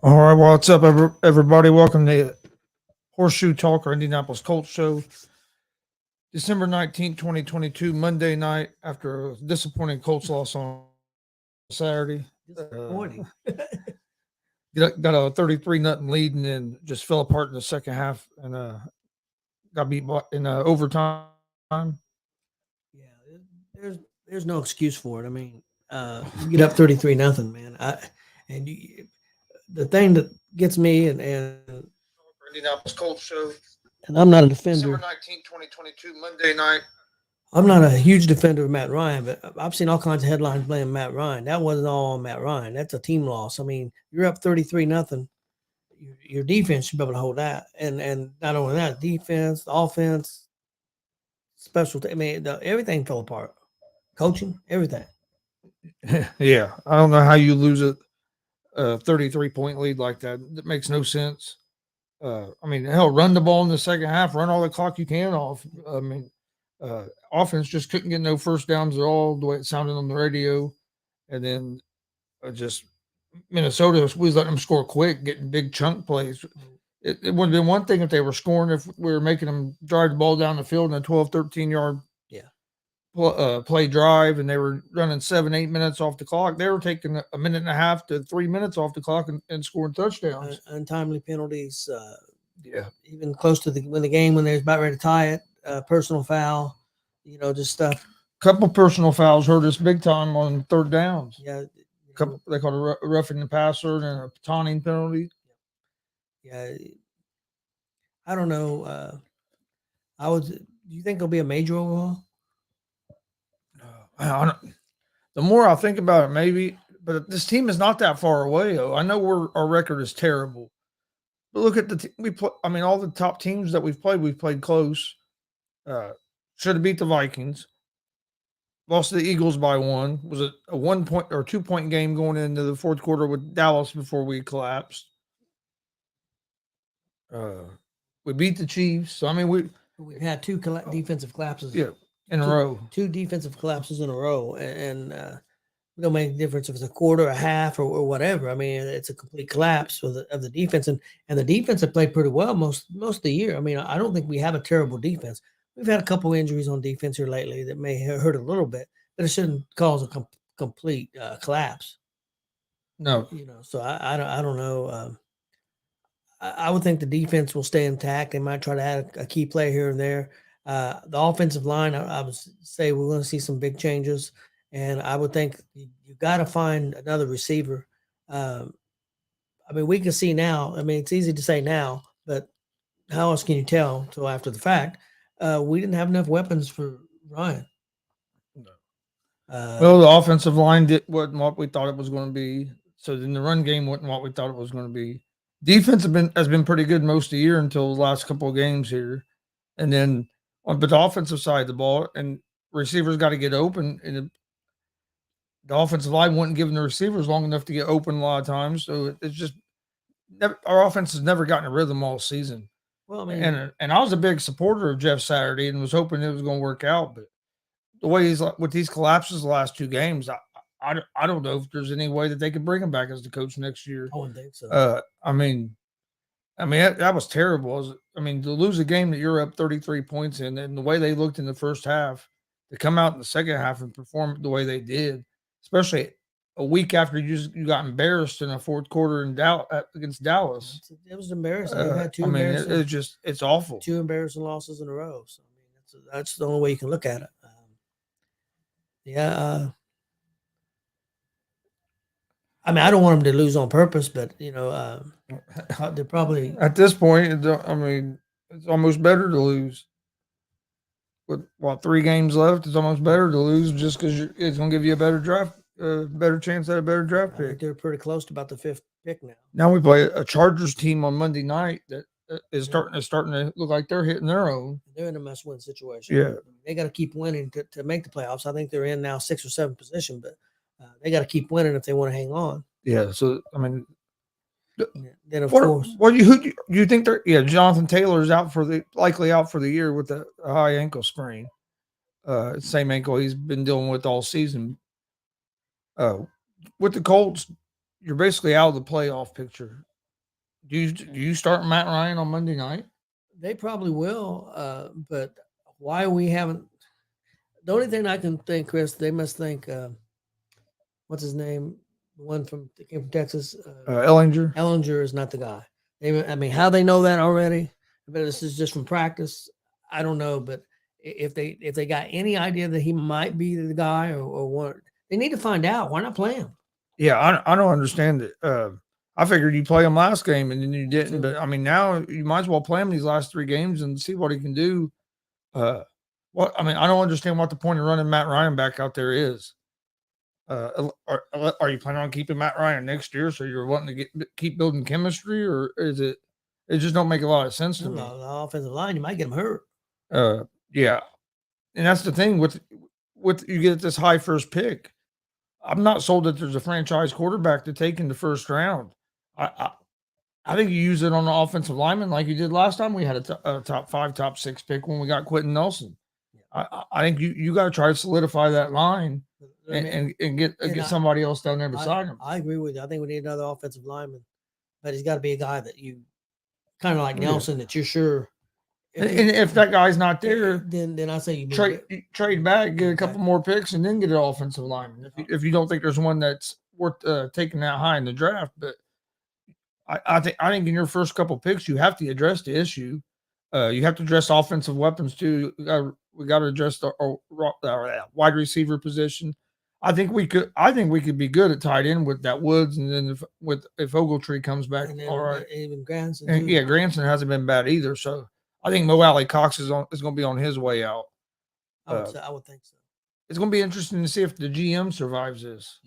All right, well, what's up, everybody? Welcome to Horseshoe Talk, or Indianapolis Colts show. December 19th, 2022, Monday night, after a disappointing Colts loss on Saturday. Disappointing. Got a 33 nothing lead and then just fell apart in the second half and got beat in overtime. Yeah, there's no excuse for it. I mean, you get up 33-0, man. And you, the thing that gets me Indianapolis Colts show. and I'm not a December defender. 19th, 2022, Monday night. I'm not a huge defender of Matt Ryan, but I've seen all kinds of headlines blaming Matt Ryan. That wasn't all on Matt Ryan. That's a team loss. I mean, you're up 33-0. Your defense should be able to hold that, and not only that, defense, offense, I mean, everything fell apart. Coaching, everything. Yeah, I don't know how you lose a 33-point lead like that. That makes no sense. I mean, hell, run the ball in the second half, run all the clock you can off. I mean, offense just couldn't get no first downs at all, the way it sounded on the radio. And then just Minnesota was letting them score quick, getting big chunk plays. It would have been one thing if they were scoring, if we were making them drive the ball down the field in a 12, 13 yard Yeah. play drive, and they were running 7, 8 minutes off the clock. They were taking a minute and a half to 3 minutes off the clock and scoring touchdowns. Untimely penalties. Yeah. Even close to the game when they was about ready to tie it. Personal foul. Just stuff. Couple personal fouls hurt us big time on third downs. Yeah. Couple, they called a roughing the passer and a taunting penalty. Yeah. I don't know. Do you think there'll be a major overhaul? The more I think about it, maybe. But this team is not that far away. Though. I know our record is terrible, but look at we play. I mean, all the top teams that we've played close. Should have beat the Vikings. Lost to the Eagles by one. Was it a 1 point or 2 point game going into the fourth quarter with Dallas before we collapsed? We beat the Chiefs. So I mean, we've had two defensive collapses. Yeah, in a row. Two defensive collapses in a row, and it don't make a difference if it's a quarter, a half, or whatever. I mean, it's a complete collapse of the defense, and the defense have played pretty well most of the year. I mean, I don't think we have a terrible defense. We've had a couple injuries on defense here lately that may hurt a little bit, but it shouldn't cause a complete collapse. No, So I don't know. I would think the defense will stay intact. They might try to add a key player here and there. The offensive line, I would say we're going to see some big changes, and I would think you got to find another receiver. I mean, we can see now. I mean, it's easy to say now, but how else can you tell until after the fact? We didn't have enough weapons for Ryan. Well, the offensive line wasn't what we thought it was going to be. So then the run game wasn't what we thought it was going to be. Defense has been pretty good most of the year until the last couple of games here, and then but the offensive side of the ball and receivers got to get open, and the offensive line wasn't giving the receivers long enough to get open a lot of times. So it's just our offense has never gotten a rhythm all season. Well, I mean, and I was a big supporter of Jeff Saturday and was hoping it was going to work out, but the way he's with these collapses the last two games, I don't know if there's any way that they could bring him back as the coach next year. I wouldn't think so. I mean that was terrible. I mean, to lose a game that you're up 33 points in, and the way they looked in the first half, to come out in the second half and perform the way they did, especially a week after you got embarrassed in a fourth quarter against Dallas. It was embarrassing. We've had two. I mean, it's awful. Two embarrassing losses in a row. So I mean, that's the only way you can look at it. I mean, I don't want them to lose on purpose, but they're probably at this point. I mean, it's almost better to lose. With 3 games left, it's almost better to lose just because it's going to give you a better draft, better chance at a better draft pick. They're pretty close to about the 5th pick now. Now we play a Chargers team on Monday night that is starting to look like they're hitting their own. They're in a must-win situation. Yeah, they got to keep winning to make the playoffs. I think they're in now 6th or 7th position, but they got to keep winning if they want to hang on. Yeah. So I mean, then of course, who do you think they're? Yeah, Jonathan Taylor is likely out for the year with a high ankle sprain. Same ankle he's been dealing with all season. With the Colts, you're basically out of the playoff picture. Do you start Matt Ryan on Monday night? They probably will, but why we haven't? The only thing I can think, Chris, they must think, what's his name? The one that came from Texas, Ellinger. Ellinger is not the guy. I mean, how they know that already? But this is just from practice. I don't know, but if they got any idea that he might be the guy or what, they need to find out. Why not play him? Yeah, I don't understand it. I figured you play him last game and then you didn't. But I mean, now you might as well play him these last 3 games and see what he can do. What I mean, I don't understand what the point of running Matt Ryan back out there is. Are you planning on keeping Matt Ryan next year? So you're wanting to keep building chemistry, or is it? It just don't make a lot of sense to me. The offensive line, you might get him hurt. Yeah, and that's the thing with you get this high first pick. I'm not sold that there's a franchise quarterback to take in the first round. I think you use it on the offensive lineman like you did last time. We had a top 5, top 6 pick when we got Quentin Nelson. I think you got to try to solidify that line and get somebody else down there beside him. I agree with you. I think we need another offensive lineman, but he's got to be a guy that you kind of like Nelson that you're sure. If that guy's not there, then I say you trade back, get a couple more picks, and then get an offensive lineman. If you don't think there's one that's worth taking that high in the draft, but I think in your first couple picks you have to address the issue. You have to address offensive weapons too. We got to address our wide receiver position. I think we could be good at tight end with that Woods, and then if Ogletree comes back, all right. Even Granson, Granson hasn't been bad either. So I think Mo Alley Cox is going to be on his way out. I would think so. It's going to be interesting to see if the GM survives this,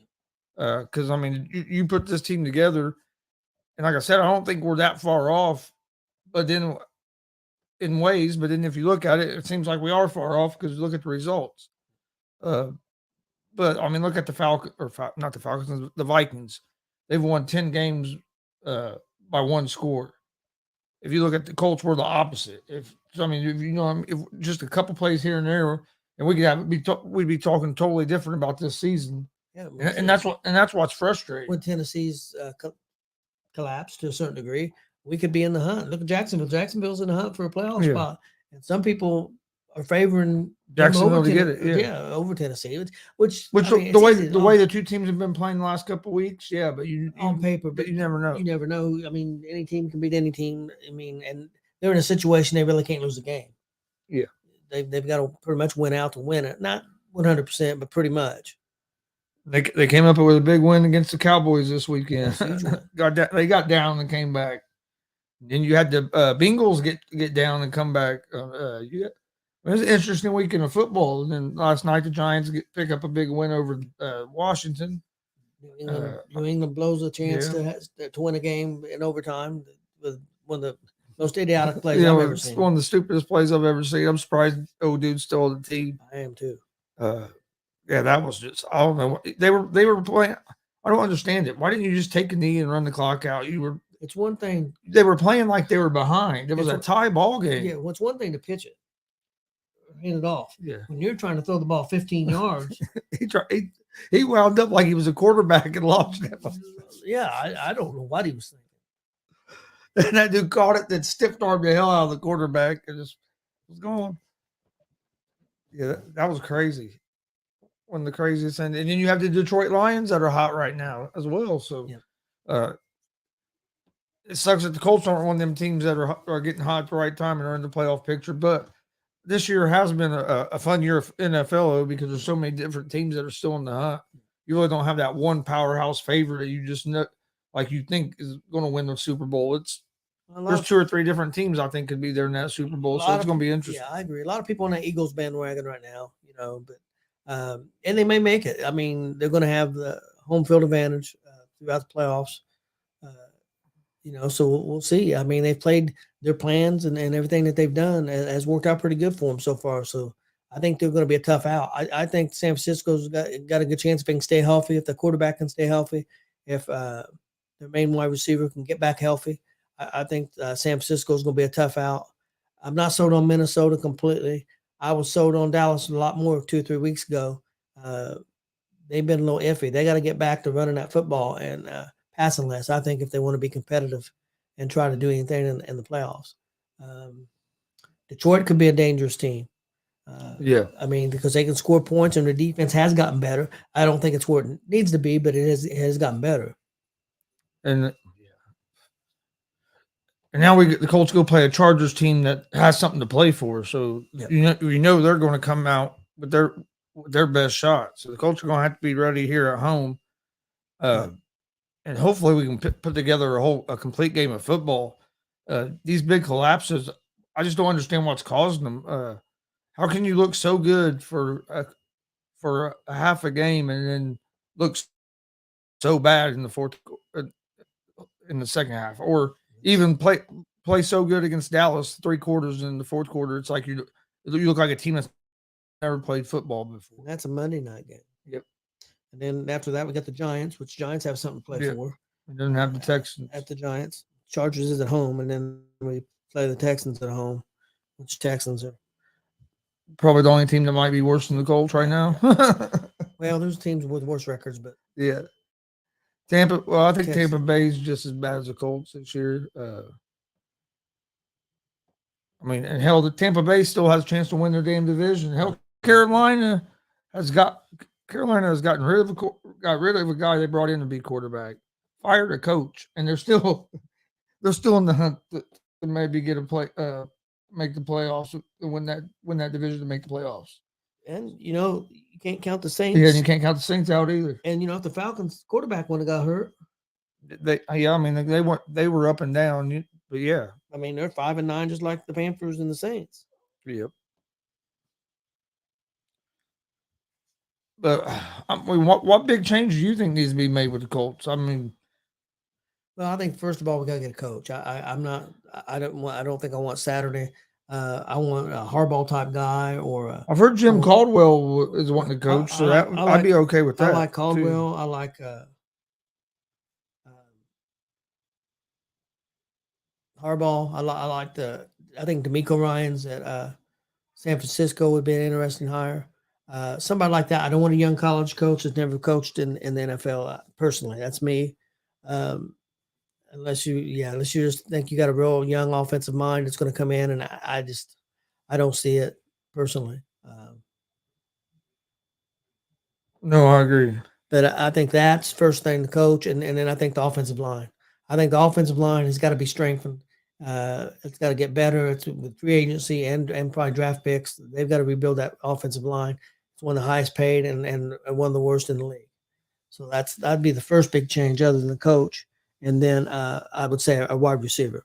because I mean, you put this team together, and like I said, I don't think we're that far off. But then, in ways, but then if you look at it, it seems like we are far off because look at the results. But I mean, look at not the Falcons, the Vikings. They've won 10 games by 1 score. If you look at the Colts, we're the opposite. If just a couple plays here and there, and we'd be talking totally different about this season. Yeah, and that's what's frustrating. When Tennessee's collapsed to a certain degree, we could be in the hunt. Look at Jacksonville. Jacksonville's in the hunt for a playoff spot, and some people are favoring Jacksonville to get it. Yeah, over Tennessee. Which the way the 2 teams have been playing the last couple of weeks, yeah, but on paper, but you never know. You never know. I mean, any team can beat any team. I mean, and they're in a situation they really can't lose the game. Yeah, they've got to pretty much win out to win it. Not 100%, but pretty much. They came up with a big win against the Cowboys this weekend. They got down and came back. Then you had the Bengals get down and come back. It was an interesting weekend of football. And then last night the Giants pick up a big win over Washington. New England blows a chance to win a game in overtime with one of the most idiotic plays I've ever seen. One of the stupidest plays I've ever seen. I'm surprised old dude's still on the team. I am too. That was just, I don't know. They were playing. I don't understand it. Why didn't you just take a knee and run the clock out? It's one thing. They were playing like they were behind. It was a tie ball game. Yeah, it's one thing to pitch it, hand it off. Yeah. When you're trying to throw the ball 15 yards, he wound up like he was a quarterback and launched it. Yeah, I don't know what he was thinking. And that dude caught it, then stiff armed the hell out of the quarterback and just was gone. Yeah, that was crazy. One of the craziest, and then you have the Detroit Lions that are hot right now as well. So, it sucks that the Colts aren't one of them teams that are getting hot at the right time and are in the playoff picture. But this year has been a fun year of NFL because there's so many different teams that are still in the hunt. You really don't have that one powerhouse favorite that you just know, like you think is going to win the Super Bowl. There's 2 or 3 different teams I think could be there in that Super Bowl, so it's going to be interesting. Yeah, I agree. A lot of people on that Eagles bandwagon right now, but and they may make it. I mean, they're going to have the home field advantage throughout the playoffs. So we'll see. I mean, they've played their plans and everything that they've done has worked out pretty good for them so far. So I think they're going to be a tough out. I think San Francisco's got a good chance if they can stay healthy, if the quarterback can stay healthy, if their main wide receiver can get back healthy. I think San Francisco's going to be a tough out. I'm not sold on Minnesota completely. I was sold on Dallas a lot more 2 or 3 weeks ago. They've been a little iffy. They got to get back to running that football and passing less, I think, if they want to be competitive and try to do anything in the playoffs. Detroit could be a dangerous team. Yeah. I mean, because they can score points and their defense has gotten better. I don't think it's where it needs to be, but it has gotten better. And now the Colts go play a Chargers team that has something to play for. So Yep. you know they're going to come out with their best shot. So the Colts are going to have to be ready here at home, Right. and hopefully we can put together a complete game of football. These big collapses, I just don't understand what's causing them. How can you look so good for a half a game and then look so bad in the in the second half, or even play so good against Dallas 3 quarters in the fourth quarter? It's like you look like a team that's never played football before. And that's a Monday night game. Yep. And then after that, we got the Giants, which Giants have something to play Yep. for. And then have the Texans at the Giants. Chargers is at home, and then we play the Texans at home, which Texans are. Probably the only team that might be worse than the Colts right now. Well, there's teams with worse records, but yeah. Tampa. Well, I think Texas. Tampa Bay is just as bad as the Colts this year. I mean, and hell, the Tampa Bay still has a chance to win their damn division. Hell, Carolina has gotten got rid of a guy they brought in to be quarterback, fired a coach, and they're still in the hunt to maybe make the playoffs and win that division to make the playoffs. And you can't count the Saints. Yeah, and you can't count the Saints out either. And if the Falcons quarterback wouldn't have got hurt, I mean, they were up and down, but yeah. I mean, they're 5-9, just like the Panthers and the Saints. Yep. But I mean, what big change do you think needs to be made with the Colts? I mean, well, I think first of all we got to get a coach. I'm not. I don't think I want Saturday. I want a Harbaugh type guy or. I've heard Jim Caldwell is wanting to coach, so I'd be okay with that. I like Caldwell. Too. I like Harbaugh. I think D'Amico Ryans at San Francisco would be an interesting hire. Somebody like that. I don't want a young college coach that's never coached in the NFL. Personally, that's me. Unless you just think you got a real young offensive mind that's going to come in, and I don't see it personally. No, I agree. But I think that's first thing, the coach, and then I think the offensive line. I think the offensive line has got to be strengthened. It's got to get better. It's with free agency and probably draft picks. They've got to rebuild that offensive line. It's one of the highest paid and one of the worst in the league. So that'd be the first big change other than the coach. And then I would say a wide receiver,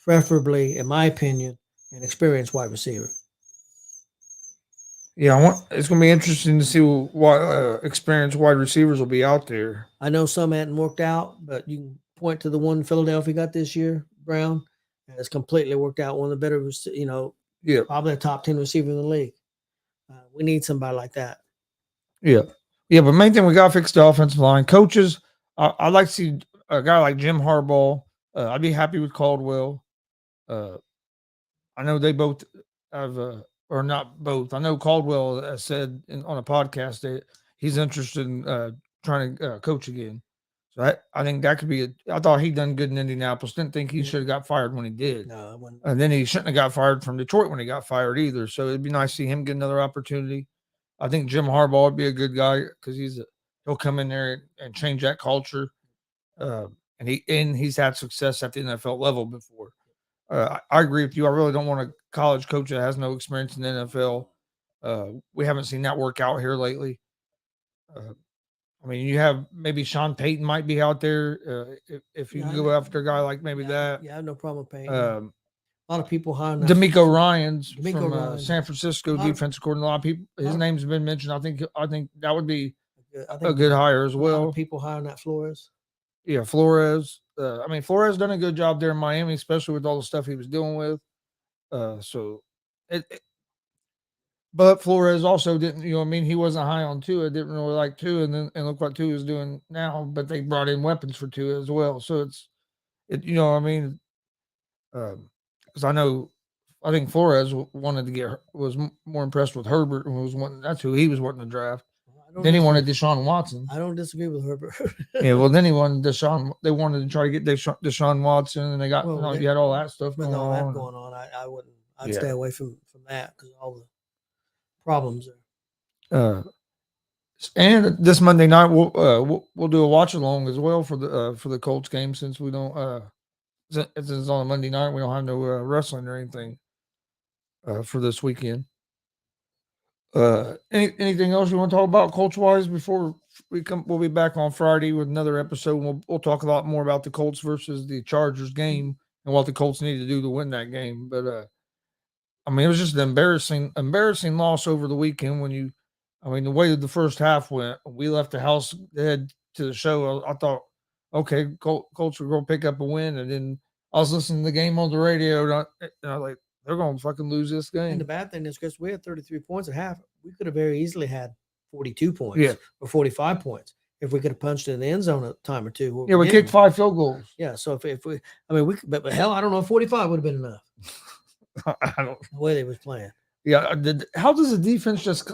preferably, in my opinion, an experienced wide receiver. Yeah, it's going to be interesting to see what experienced wide receivers will be out there. I know some hadn't worked out, but you can point to the one Philadelphia got this year, Brown, and it's completely worked out. One of the better, probably a top 10 receiver in the league. We need somebody like that. Yeah. Yeah, but main thing, we got to fix the offensive line. Coaches, I'd like to see a guy like Jim Harbaugh. I'd be happy with Caldwell. I know they both have, or not both. I know Caldwell said on a podcast that he's interested in trying to coach again. So I think that could be I thought he'd done good in Indianapolis. Didn't think he should have got fired when he did. No, I wouldn't. And then he shouldn't have got fired from Detroit when he got fired either. So it'd be nice to see him get another opportunity. I think Jim Harbaugh would be a good guy because he'll come in there and change that culture. And he's had success at the NFL level before. I agree with you. I really don't want a college coach that has no experience in the NFL. We haven't seen that work out here lately. I mean, you have maybe Sean Payton might be out there if you go after a guy like that. Yeah, I have no problem with Payton. A lot of people hiring D'Amico Ryans from San Francisco defensive coordinator. A lot of people, his name's been mentioned. I think that would be a good hire as well. A lot of people hiring that Flores. Yeah, Flores. I mean, Flores done a good job there in Miami, especially with all the stuff he was dealing with. But Flores also didn't, he wasn't high on Tua, didn't really like Tua, and look what Tua is doing now. But they brought in weapons for Tua as well, so because I think Flores was more impressed with Herbert and that's who he was wanting to draft. Then he wanted Deshaun Watson. I don't disagree with Herbert. Yeah, well, then he wanted Deshaun. They wanted to try to get Deshaun Watson, and they got you had all that stuff with going all on. that going on. I wouldn't. I'd stay away from that because all the problems there. And this Monday night we'll do a watch along as well for the Colts game, since we don't since it's on a Monday night, we don't have no wrestling or anything for this weekend. Anything else you want to talk about Colts wise before we come? We'll be back on Friday with another episode. We'll talk a lot more about the Colts versus the Chargers game and what the Colts need to do to win that game. But I mean, it was just an embarrassing loss over the weekend. The way the first half went, we left the house, head to the show. I thought, okay, Colts were going to pick up a win, and then I was listening to the game on the radio, and I was like, they're going to fucking lose this game. And the bad thing is, Chris, we had 33 points at half. We could have very easily had 42 points or 45 points if we could have punched it in the end zone a time or two. Yeah, we kicked 5 field goals. Yeah, so if we, but hell, I don't know if 45 would have been enough. I don't. The way they was playing. Yeah, how does the defense just?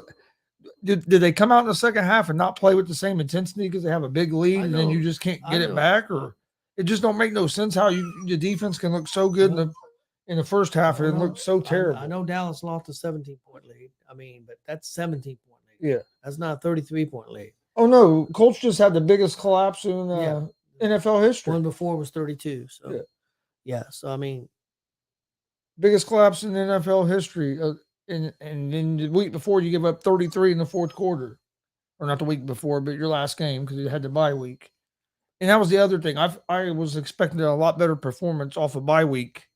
Did they come out in the second half and not play with the same intensity because they have a big lead and then you just can't get it back, or it just don't make no sense how the defense can look so good in the first half and it looked so terrible. I know Dallas lost a 17-point lead. But that's 17-point lead. Yeah, that's not a 33-point lead. Oh no, Colts just had the biggest collapse in NFL history. One before was 32. So so biggest collapse in NFL history. And then the week before, you give up 33 in the fourth quarter, or not the week before, but your last game because you had the bye week. And that was the other thing. I was expecting a lot better performance off a bye week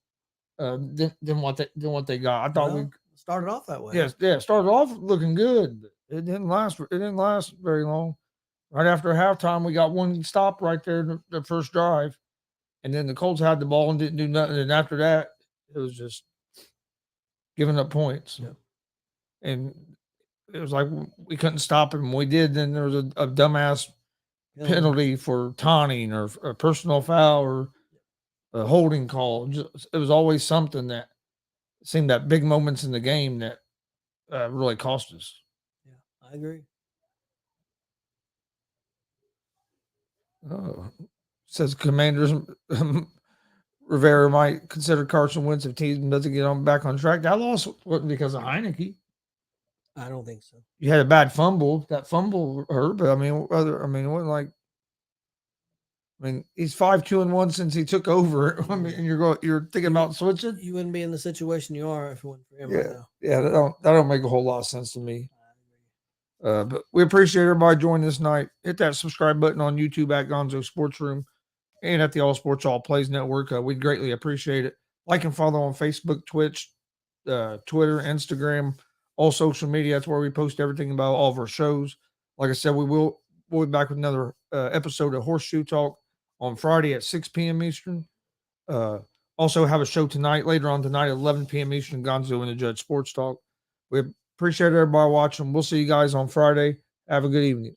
than what they got. I thought we started off that way. Yeah, started off looking good. It didn't last. It didn't last very long. Right after halftime, we got one stop right there in the first drive, and then the Colts had the ball and didn't do nothing. And after that, it was just giving up points. Yeah. And it was like we couldn't stop him. We did. Then there was a dumbass penalty for taunting or a personal foul or a holding call. It was always something that seemed that big moments in the game that really cost us. Yeah, I agree. Says Commanders Rivera might consider Carson Wentz if team doesn't get back on track. That loss wasn't because of Heineke. I don't think so. You had a bad fumble. That fumble hurt, but it wasn't like. He's 5-2-1 since he took over. And you're thinking about switching. You wouldn't be in the situation you are if it wasn't for him right now. Yeah, that don't make a whole lot of sense to me. But we appreciate everybody joining this night. Hit that subscribe button on YouTube at Gonzo Sports Room and at the All Sports All Plays Network. We'd greatly appreciate it. Like and follow on Facebook, Twitch, Twitter, Instagram, all social media. That's where we post everything about all of our shows. Like I said, we'll be back with another episode of Horseshoe Talk on Friday at 6 p.m. Eastern. Also have a show later on tonight at 11 p.m. Eastern, Gonzo and the Judge Sports Talk. We appreciate everybody watching. We'll see you guys on Friday. Have a good evening.